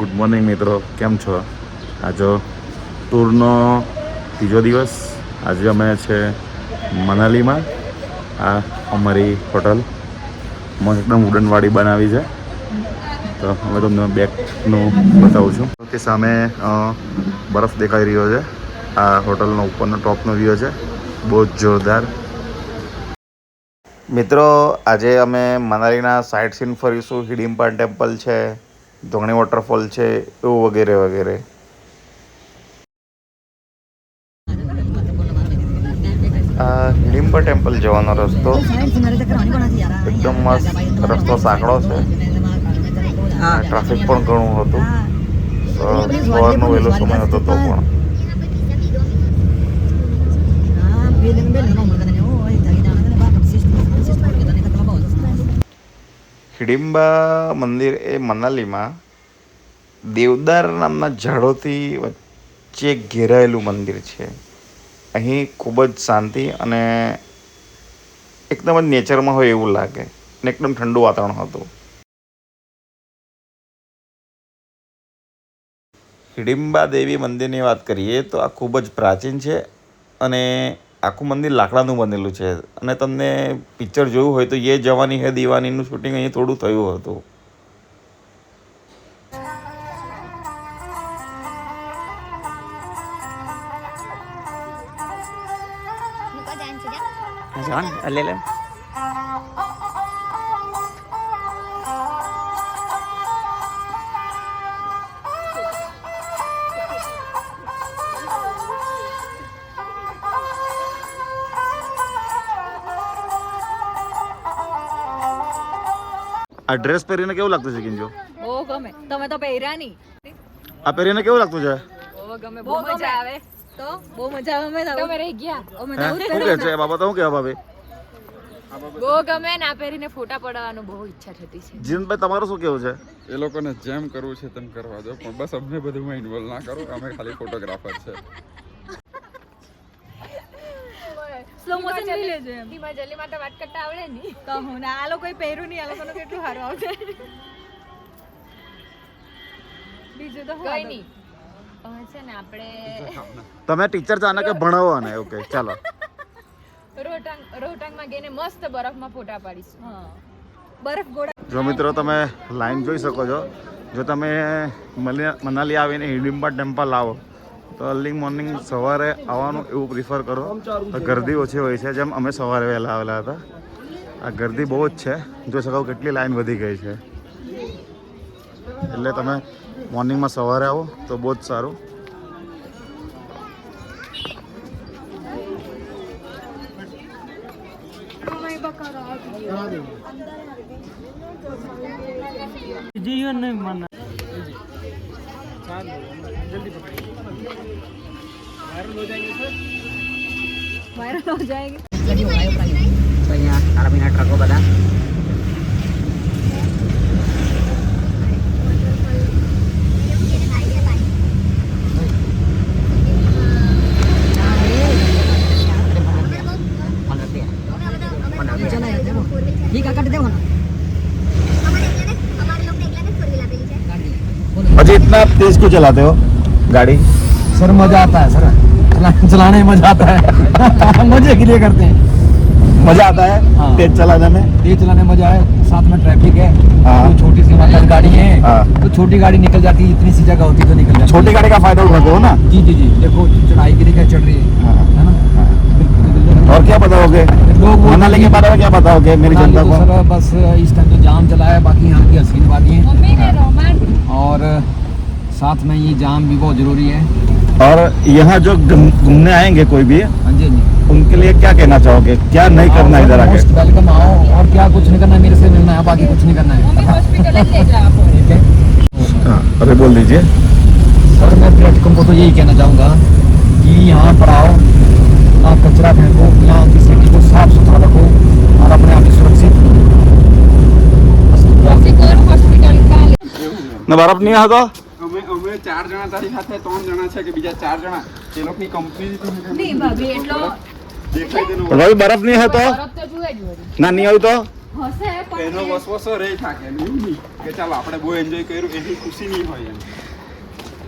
Good morning મિત્રો, કેમ છો? આજે ટૂરનો ત્રીજો દિવસ. આજે અમે છે મનાલીમાં. આ અમારી હોટલ એકદમ વુડનવાળી બનાવી છે, તો હવે તમને બેકનું બતાવું છું. તે સામે બરફ દેખાઈ રહ્યો છે. આ હોટલનો ઉપરનો ટોપનો વ્યૂ છે, બહુ જ જોરદાર. મિત્રો, આજે અમે મનાલીના સાઇટ સીન ફરીશું. હિડિમ્બા ટેમ્પલ છે, ધોણી વોટરફોલ છે, એવું વગેરે વગેરે. આ હિડિમ્બા ટેમ્પલ જવાનો રસ્તો એકદમ મસ્ત રસ્તો, સાંકડો છે. ટ્રાફિક પણ ઘણું હતું. સવારનો વહેલો સમય હતો તો પણ. હિડિમ્બા મંદિર એ મનાલીમાં દેવદાર નામના ઝાડોથી વચ્ચે ઘેરાયેલું મંદિર છે. અહીં ખૂબ જ શાંતિ અને એકદમ જ નેચરમાં હોય એવું લાગે, અને એકદમ ઠંડુ વાતાવરણ હતું. હિડિમ્બા દેવી મંદિરની વાત કરીએ તો આ ખૂબ જ પ્રાચીન છે, અને આખું મંદિર લાકડાનું બનેલું છે. અને તમને પિક્ચર જોયું હોય તો યે જવાની હે દીવાનીનું શૂટિંગ અહીં થોડું થયું હતું. આ ડ્રેસ પહેરીને કેવું લાગતું છે કિંજો? બહુ ગમે. તમે તો પહેર્યા નહીં. આ પહેરીને કેવું લાગતું છે? બહુ ગમે, બહુ મજા આવે. તો બહુ મજા આવે. તમે રહી ગયા. અમે નવું શું કહે છે બાબા? તો શું કહેવા ભાભી? બહુ ગમે ને આ પહેરીને ફોટા પડવાનું બહુ ઈચ્છા થતી છે. જીનભાઈ, તમારું શું કેવું છે? એ લોકોને જેમ કરવું છે તેમ કરવા દો, પણ બસ અમને બધું ઇન્વોલ્વ ના કરો. અમે ખાલી ફોટોગ્રાફર છે. સ્લો મોશન લઈ લેજો એમ. ધીમા જલ્દીમાં તો વાત કરતા આવડે નહીં. તો હું ના આ લોકોએ પહેર્યું નહીં. આ લોકોનું કેટલું સારું આવશે. બીજું તો કઈ નહીં. છે ને આપણે તમે ટીચર ચાને કે ભણાવવાના? ઓકે, ચાલો. રોહતાંગમાં ગઈને મસ્ત બરફમાં ફોટા પાડીશું. બરફ ગોળા. જો મિત્રો, તમે લાઈન જોઈ શકો છો. જો તમે મનાલી આવીને હિડિમ્બા ટેમ્પલ આવો તો અર્લી મોર્નિંગ સવારે આવવાનું એવું પ્રિફર કરો. તો ગરદી ઓછી હોય છે, જેમ અમે સવારે વહેલા આવેલા હતા. આ ગરદી બહુ જ છે. જોઈ શકો કેટલી લાઈન વધી ગઈ છે. એટલે તમે મોર્નિંગમાં સવારે આવો તો બહુ જ સારું. વાયरल हो जाएंगे. तो यहाँ खाना पीना ट्रको बता अजी इतना तेज क्यों चलाते हो गाड़ी? सर मजा आता है सर, चलाने में मजा आता है. मजे के लिए करते हैं. मजा आता है हाँ. तेज चलाने में? तेज चलाने में मजा है. साथ में ट्रैफिक है. हाँ. तो छोटी सी मतलब गाड़ी है. हाँ. तो छोटी गाड़ी निकल जाती है. इतनी सी जगह होती तो निकल जाती. छोटी गाड़ी का फायदा उठाते हो ना? जी जी जी. देखो चढ़ाई गिरी क्या चढ़ रही है. हाँ. है ना. और क्या बताओगे लोग मनाली के बारे में? क्या बताओगे मेरी जनता को? सर बस इस टाइम तो जाम चला है. बाकी यहाँ की हसीन वादी है. और साथ में ये जाम भी बहुत जरूरी है. और यहाँ जो घूमने आएंगे कोई भी, हाँ जी जी. उनके लिए क्या कहना चाहोगे? क्या नहीं करना इधर आके? मोस्ट वेलकम आओ. और क्या कुछ नहीं करना है, मेरे से मिलना है, बाकी कुछ नहीं करना है. ठीक है. हाँ, अभी बोल दीजिए. सर मैं पर्यटकों को तो यही कहना चाहूँगा कि यहाँ पर आओ, आप कचरा फेंको, यहाँ की सिटी को साफ सुथरा रखो और अपने आप सुरक्षित. बर्फ नहीं आता? અમે 4 જણા તારી સાથે 3 જણા છે કે બીજા 4 જણા એ લોકોની કંપની નહીં ભાભી એટલો દેખાય તેનો ભાઈ બરફ નહીં હતો? બરફ તો જુએ જ વળી. ના નહીં આવ્યું તો? હશે પણ એનો વસવસો રહી থাকে ને એવું નહીં કે ચાલો આપણે બહુ એન્જોય કર્યું એની ખુશી નહીં હોય એમ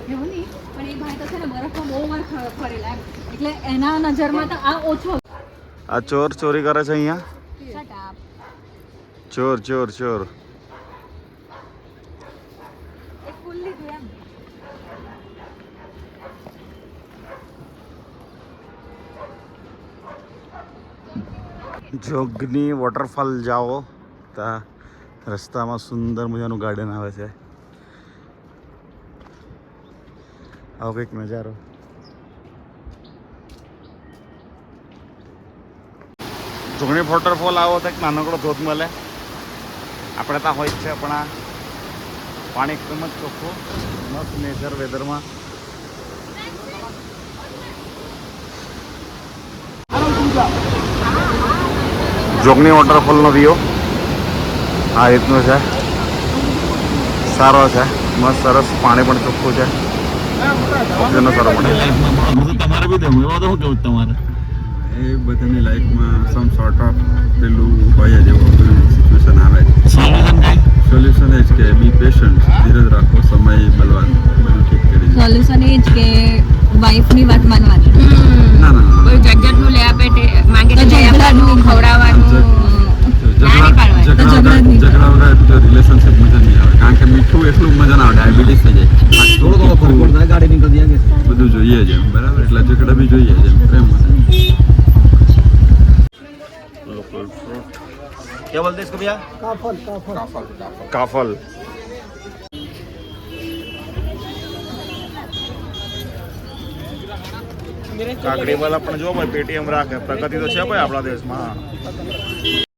એવું નહીં પણ એ ભાઈ તો છે ને બરફમાં બહુ વાર ફરેલા એમ એટલે એના નજરમાં તો આ ઓછો આ ચોર ચોરી કરે છે અહીંયા શટ અપ ચોર ચોર ચોર એક ફૂલ લીધું એમ જોગની વોટરફોલ જાઓ ત્યાં રસ્તામાં સુંદર મજાનું ગાર્ડન આવે છે આવો કંઈક નજારો જોગણી વોટરફોલ આવો તો એક નાનકડો ધોધ મળે આપણે ત્યાં હોય જ છે પણ આ પાણી એકદમ જ ચોખ્ખું મસ્ત નેચર વેધરમાં જોગની વોટરફોલનો વ્યૂ આ રીતનું છે સારો છે મસ્ત સરસ પાણી પણ ચોખ્ખું છે ઓક્સિજનનો સારો મળે તમારે બી દેવું એવા તો શું કેવું તમારે એ બધાની લાઈફમાં સમ સોર્ટ ઓફ પેલું હોય જ એવો સિચ્યુએશન આવે સોલ્યુશન કાંઈ સોલ્યુશન એ જ કે બી પેશન્ટ ધીરજ રાખો સમય બલવાન બધું ઠીક કરી દે સોલ્યુશન એ જ કે વાઈફની વાત માનવાની ના ના ના જગતનું લેવા પેટે માંગે તો લઈ આપવાનું, ખવડાવવાનું. ઝઘડા વગર તો રિલેશનશિપ મજા નહીં આવે કારણ કે મીઠું એટલું મજા ના આવે ડાયાબિટીસ થઈ જાય થોડો થોડો ફરક પડता है गाड़ी निकल दिया कैसे બધું જોઈએ જ એમ બરાબર એટલે ઝઘડા બી જોઈએ જ એમ પ્રેમ માટે लोकल फ्रूट क्या बोलते हैं इसको भैया काफल काफल काफल કાકડી વાળા પણ જો ભાઈ પેટીએમ રાખે પ્રગતિ તો છે ભાઈ આપણા દેશમાં